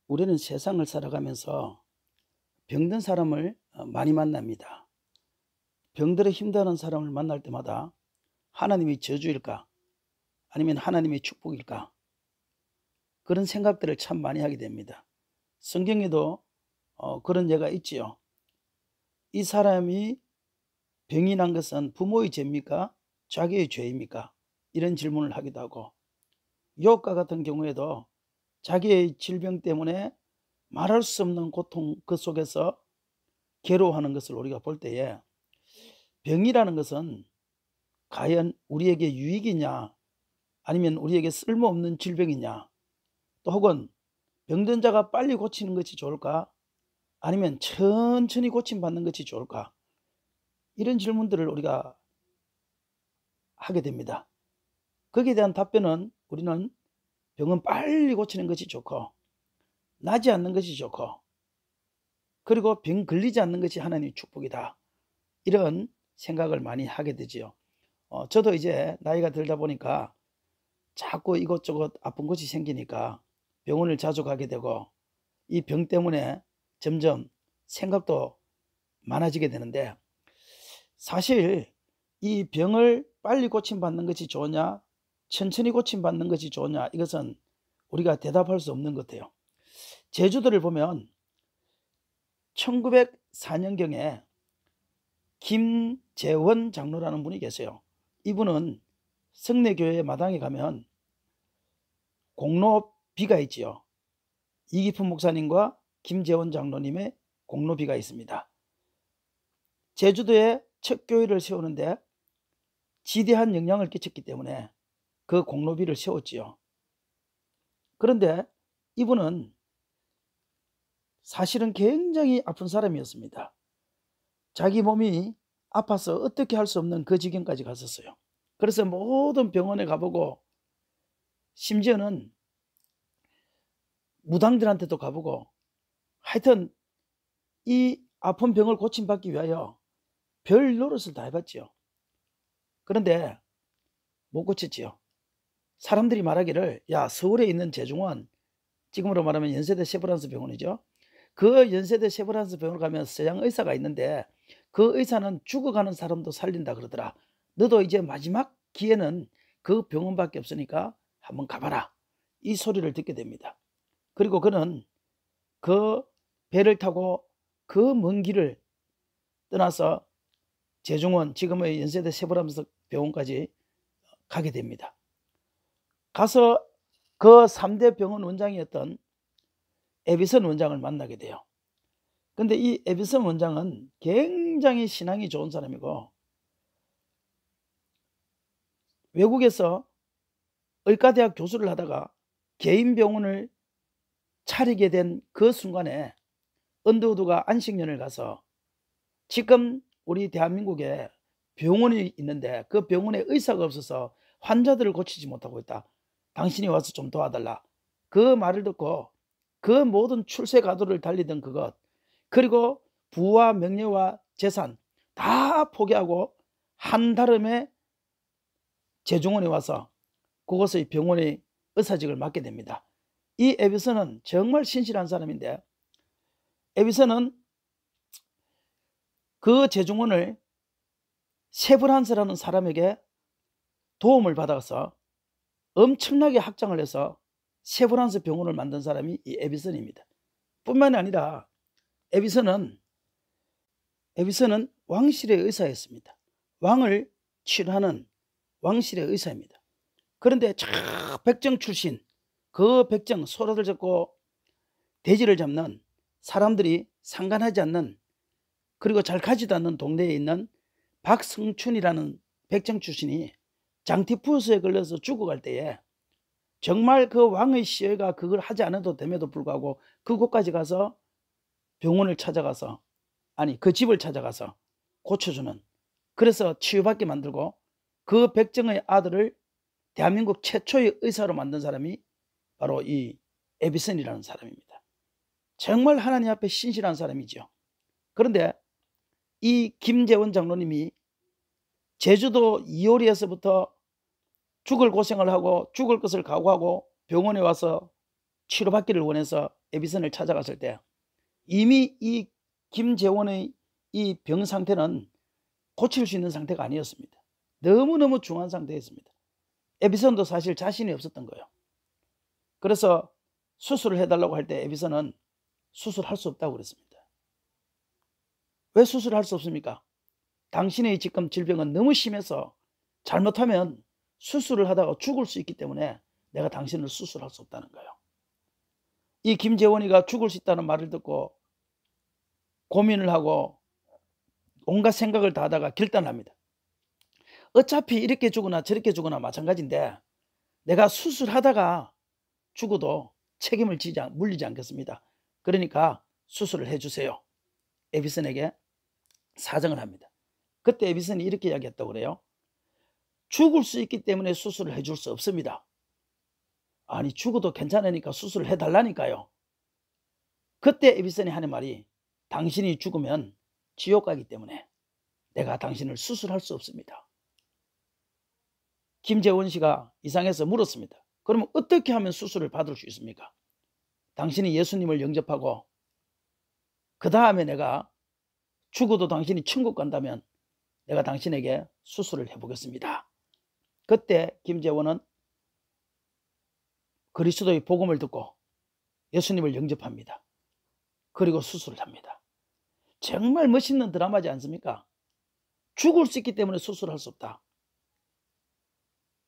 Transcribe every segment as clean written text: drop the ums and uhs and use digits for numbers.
우리는 세상을 살아가면서 병든 사람을 많이 만납니다. 병들어 힘드는 사람을 만날 때마다 하나님의 저주일까? 아니면 하나님의 축복일까? 그런 생각들을 참 많이 하게 됩니다. 성경에도 그런 예가 있지요. 이 사람이 병이 난 것은 부모의 죄입니까? 자기의 죄입니까? 이런 질문을 하기도 하고, 욥과 같은 경우에도 자기의 질병 때문에 말할 수 없는 고통 그 속에서 괴로워하는 것을 우리가 볼 때에, 병이라는 것은 과연 우리에게 유익이냐, 아니면 우리에게 쓸모없는 질병이냐, 또 혹은 병든 자가 빨리 고치는 것이 좋을까, 아니면 천천히 고침받는 것이 좋을까, 이런 질문들을 우리가 하게 됩니다. 거기에 대한 답변은, 우리는 병은 빨리 고치는 것이 좋고, 나지 않는 것이 좋고, 그리고 병 걸리지 않는 것이 하나님의 축복이다, 이런 생각을 많이 하게 되지요. 저도 이제 나이가 들다 보니까 자꾸 이것저것 아픈 것이 생기니까 병원을 자주 가게 되고, 이 병 때문에 점점 생각도 많아지게 되는데, 사실 이 병을 빨리 고침받는 것이 좋으냐, 천천히 고침받는 것이 좋으냐, 이것은 우리가 대답할 수 없는 것 같아요. 제주도를 보면 1904년경에 김재원 장로라는 분이 계세요. 이분은 성내교회 마당에 가면 공로비가 있지요. 이기품 목사님과 김재원 장로님의 공로비가 있습니다. 제주도에 첫 교회를 세우는데 지대한 영향을 끼쳤기 때문에 그 공로비를 세웠지요. 그런데 이분은 사실은 굉장히 아픈 사람이었습니다. 자기 몸이 아파서 어떻게 할 수 없는 그 지경까지 갔었어요. 그래서 모든 병원에 가보고, 심지어는 무당들한테도 가보고, 하여튼 이 아픈 병을 고침받기 위하여 별 노릇을 다 해봤지요. 그런데 못 고쳤지요. 사람들이 말하기를, 야, 서울에 있는 제중원, 지금으로 말하면 연세대 세브란스 병원이죠. 그 연세대 세브란스 병원을 가면 서양 의사가 있는데, 그 의사는 죽어가는 사람도 살린다 그러더라. 너도 이제 마지막 기회는 그 병원밖에 없으니까 한번 가봐라, 이 소리를 듣게 됩니다. 그리고 그는 그 배를 타고 그 먼 길을 떠나서 제중원, 지금의 연세대 세브란스 병원까지 가게 됩니다. 가서 그 3대 병원 원장이었던 에비슨 원장을 만나게 돼요. 근데 이 에비슨 원장은 굉장히 신앙이 좋은 사람이고, 외국에서 의과대학 교수를 하다가 개인 병원을 차리게 된 그 순간에 언더우드가 안식년을 가서, 지금 우리 대한민국에 병원이 있는데 그 병원에 의사가 없어서 환자들을 고치지 못하고 있다, 당신이 와서 좀 도와달라, 그 말을 듣고 그 모든 출세 가도를 달리던 그것, 그리고 부와 명예와 재산 다 포기하고 한달음에 제중원에 와서 그곳의 병원의 의사직을 맡게 됩니다. 이 에비슨은 정말 신실한 사람인데, 에비슨은 그 제중원을 세브란스라는 사람에게 도움을 받아서 엄청나게 확장을 해서 세브란스 병원을 만든 사람이 이 에비슨입니다. 뿐만이 아니라 에비슨은 왕실의 의사였습니다. 왕을 치료하는 왕실의 의사입니다. 그런데 저 백정 출신, 그 백정, 소라들 잡고 돼지를 잡는 사람들이 상관하지 않는, 그리고 잘 가지도 않는 동네에 있는 박성춘이라는 백정 출신이 장티푸스에 걸려서 죽어갈 때에, 정말 그 왕의 시여가 그걸 하지 않아도 됨에도 불구하고 그곳까지 가서 병원을 찾아가서, 아니 그 집을 찾아가서 고쳐주는, 그래서 치유받게 만들고 그 백정의 아들을 대한민국 최초의 의사로 만든 사람이 바로 이 에비슨이라는 사람입니다. 정말 하나님 앞에 신실한 사람이죠. 그런데 이 김재원 장로님이 제주도 이호리에서부터 죽을 고생을 하고 죽을 것을 각오하고 병원에 와서 치료받기를 원해서 에비슨을 찾아갔을 때 이미 이 김재원의 이 병 상태는 고칠 수 있는 상태가 아니었습니다. 너무너무 중한 상태였습니다. 에비슨도 사실 자신이 없었던 거예요. 그래서 수술을 해달라고 할 때 에비슨은 수술할 수 없다고 그랬습니다. 왜 수술을 할 수 없습니까? 당신의 지금 질병은 너무 심해서 잘못하면 수술을 하다가 죽을 수 있기 때문에 내가 당신을 수술할 수 없다는 거예요. 이 김재원이가 죽을 수 있다는 말을 듣고 고민을 하고 온갖 생각을 다 하다가 결단합니다. 어차피 이렇게 죽거나 저렇게 죽거나 마찬가지인데 내가 수술하다가 죽어도 책임을 물리지 않겠습니다. 그러니까 수술을 해주세요. 에비슨에게 사정을 합니다. 그때 에비슨이 이렇게 이야기했다고 그래요. 죽을 수 있기 때문에 수술을 해줄 수 없습니다. 아니 죽어도 괜찮으니까 수술을 해달라니까요. 그때 에비슨이 하는 말이 당신이 죽으면 지옥 가기 때문에 내가 당신을 수술할 수 없습니다. 김재원 씨가 이상해서 물었습니다. 그러면 어떻게 하면 수술을 받을 수 있습니까? 당신이 예수님을 영접하고 그 다음에 내가 죽어도 당신이 천국 간다면 내가 당신에게 수술을 해보겠습니다. 그때 김재원은 그리스도의 복음을 듣고 예수님을 영접합니다. 그리고 수술을 합니다. 정말 멋있는 드라마지 않습니까? 죽을 수 있기 때문에 수술할 수 없다.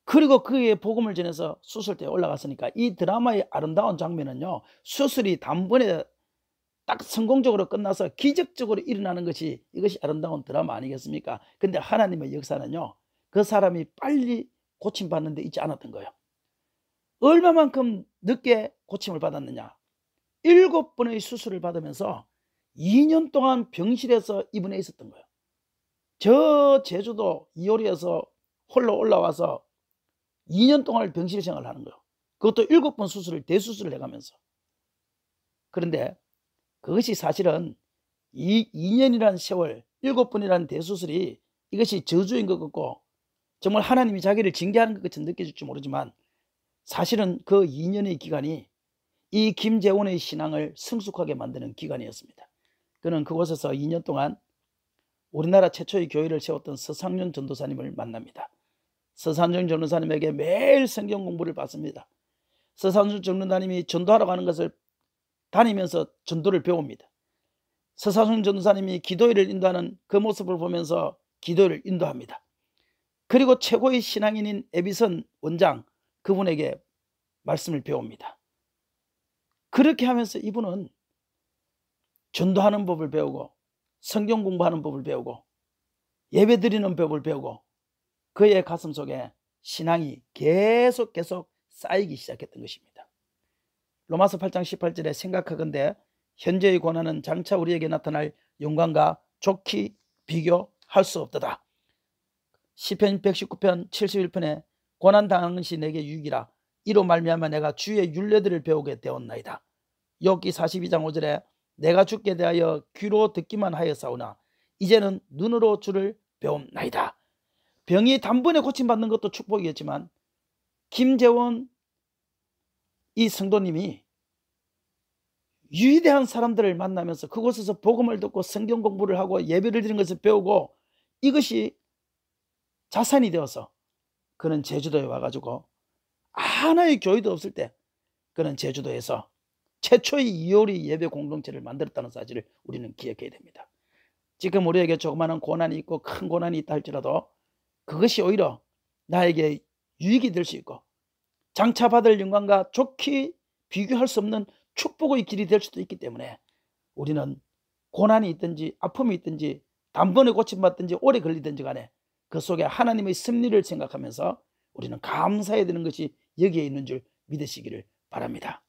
그리고 그의 복음을 전해서 수술대에 올라갔으니까 이 드라마의 아름다운 장면은요, 수술이 단번에 딱 성공적으로 끝나서 기적적으로 일어나는 것이 이것이 아름다운 드라마 아니겠습니까? 근데 하나님의 역사는요, 그 사람이 빨리 고침받는 데 있지 않았던 거예요. 얼마만큼 늦게 고침을 받았느냐? 7번의 수술을 받으면서 2년 동안 병실에서 입원해 있었던 거예요. 저 제주도 이효리에서 홀로 올라와서 2년 동안 병실 생활을 하는 거예요. 그것도 7번 수술을 대수술을 해가면서. 그런데 그것이 사실은 이 2년이라는 세월, 7번이라는 대수술이 이것이 저주인 것 같고 정말 하나님이 자기를 징계하는 것 같이 느껴질지 모르지만 사실은 그 2년의 기간이 이 김재원의 신앙을 성숙하게 만드는 기간이었습니다. 그는 그곳에서 2년 동안 우리나라 최초의 교회를 세웠던 서상윤 전도사님을 만납니다. 서상윤 전도사님에게 매일 성경 공부를 받습니다. 서상윤 전도사님이 전도하러 가는 것을 다니면서 전도를 배웁니다. 서상윤 전도사님이 기도회를 인도하는 그 모습을 보면서 기도회를 인도합니다. 그리고 최고의 신앙인인 에비슨 원장, 그분에게 말씀을 배웁니다. 그렇게 하면서 이분은 전도하는 법을 배우고 성경 공부하는 법을 배우고 예배드리는 법을 배우고 그의 가슴 속에 신앙이 계속 쌓이기 시작했던 것입니다. 로마서 8장 18절에 생각하건대 현재의 고난은 장차 우리에게 나타날 영광과 좋게 비교할 수 없도다. 시편 119편 71편에 고난 당한 것이 내게 유익이라 이로 말미암아 내가 주의 율례들을 배우게 되었나이다. 욥기 42장 5절에 내가 주께 대하여 귀로 듣기만 하였사오나 이제는 눈으로 주를 배움나이다. 병이 단번에 고침받는 것도 축복이었지만 김재원 이 성도님이 위대한 사람들을 만나면서 그곳에서 복음을 듣고 성경 공부를 하고 예배를 드리는 것을 배우고 이것이 자산이 되어서 그는 제주도에 와가지고 하나의 교회도 없을 때 그는 제주도에서 최초의 이효리 예배 공동체를 만들었다는 사실을 우리는 기억해야 됩니다. 지금 우리에게 조그마한 고난이 있고 큰 고난이 있다 할지라도 그것이 오히려 나에게 유익이 될 수 있고 장차 받을 영광과 좋게 비교할 수 없는 축복의 길이 될 수도 있기 때문에 우리는 고난이 있든지 아픔이 있든지 단번에 고침받든지 오래 걸리든지 간에 그 속에 하나님의 섭리를 생각하면서 우리는 감사해야 되는 것이 여기에 있는 줄 믿으시기를 바랍니다.